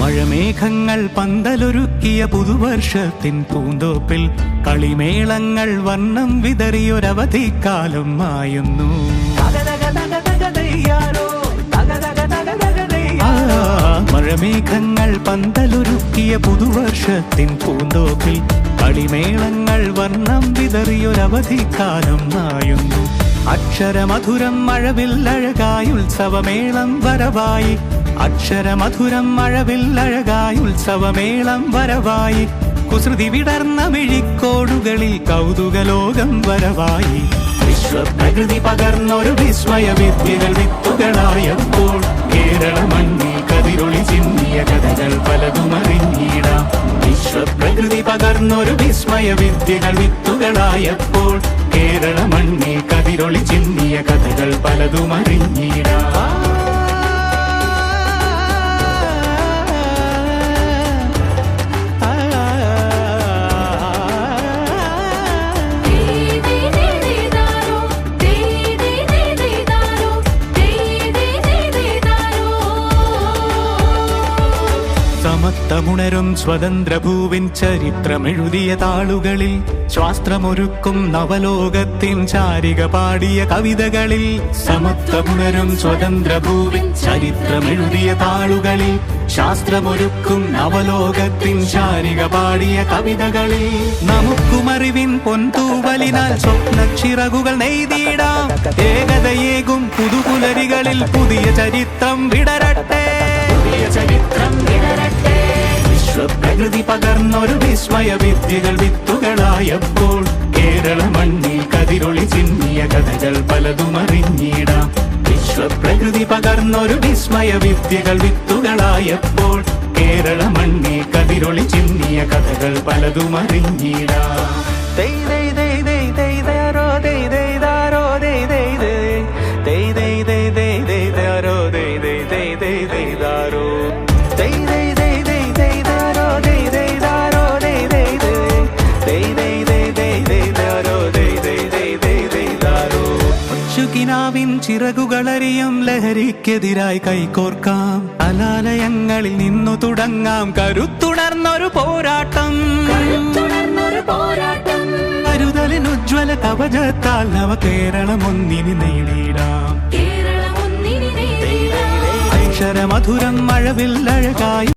മഴമേഘങ്ങൾ പന്തലൊരുക്കിയ പുതുവർഷത്തിൻ പൂന്തോപ്പിൽ കളിമേളങ്ങൾ വർണ്ണം വിതറിയൊരവധിക്കാലം മായുന്നു. മഴമേഘങ്ങൾ പന്തലൊരുക്കിയ പുതുവർഷത്തിൻ പൂന്തോപ്പിൽ കളിമേളങ്ങൾ വർണ്ണം വിതറിയൊരവധിക്കാലം മായുന്നു. അക്ഷരമധുരം മഴവില്ലഴകായി ഉത്സവമേളം വരവായി, അക്ഷരമധുരം മഴവില്ലഴകായി ഉത്സവമേളം വരവായി, കുസൃതി വിടർന്ന മിഴിക്കോടുകളിൽ കൗതുകലോകം വരവായി. വിശ്വപ്രകൃതി പകർന്നൊരു വിസ്മയ വിദ്യകൾ വിത്തുകളായപ്പോൾ കേരള മണ്ണിൽ കതിരൊളി ചിന്നിയ കഥകൾ പലതും അറിഞ്ഞിടാം. വിശ്വപ്രകൃതി പകർന്നൊരു വിസ്മയ വിദ്യകൾ വിത്തുകളായപ്പോൾ കേരള മണ്ണിൽ കതിരൊളി ചിന്നിയ കഥകൾ പലതും അറിഞ്ഞിടാം. സമത്വമുണരും സ്വതന്ത്രഭൂവിൻ ചരിത്രമെഴുതിയ താളുകളിൽ, ശാസ്ത്രമൊരുക്കും നവലോകത്തിൻ ചാരിക പാടിയ കവിതകളിൽ. സമത്വമുണരും സ്വതന്ത്രഭൂവിൻ ചരിത്രമെഴുതിയ താളുകളിൽ, ശാസ്ത്രമൊരുക്കും നവലോകത്തിൻ ചാരിക പാടിയ കവിതകളിൽ. നമുക്കുമറിവിൻ പൊൻതൂവലിനാൽ സ്വപ്നച്ചിറകുകൾ നെയ്തിടാം. ഏകതയേകും പുതുപുലരികളിൽ പുതിയ ചരിത്രം വിടരട്ടെ, പുതിയ ചരിത്രം വിടരട്ടെ. വിശ്വപ്രകൃതി പകർന്നൊരു വിസ്മയ വിദ്യകൾ വിത്തുകളായപ്പോൾ കേരള മണ്ണിൽ കതിരൊളി ചിന്നിയ കഥകൾ പലതും അറിഞ്ഞിടാം. വിശ്വപ്രകൃതി പകർന്നൊരു വിസ്മയ വിദ്യകൾ വിത്തുകളായപ്പോൾ കേരള മണ്ണിൽ കതിരൊളി ചിന്നിയ കഥകൾ പലതും അറിഞ്ഞിടാം. ിൻ ചിറകുകളറിയും ലഹരിക്കെതിരായി കൈകോർക്കാം. കലാലയങ്ങളിൽ നിന്നു തുടങ്ങാം കരുത്തുണർന്നൊരു പോരാട്ടം. കരുതലിനുജ്വല കവചത്താൽ നവ കേരളം ഒന്നിനി നേടിയിടാം. അക്ഷരമധുരം മഴവില്ലഴകായി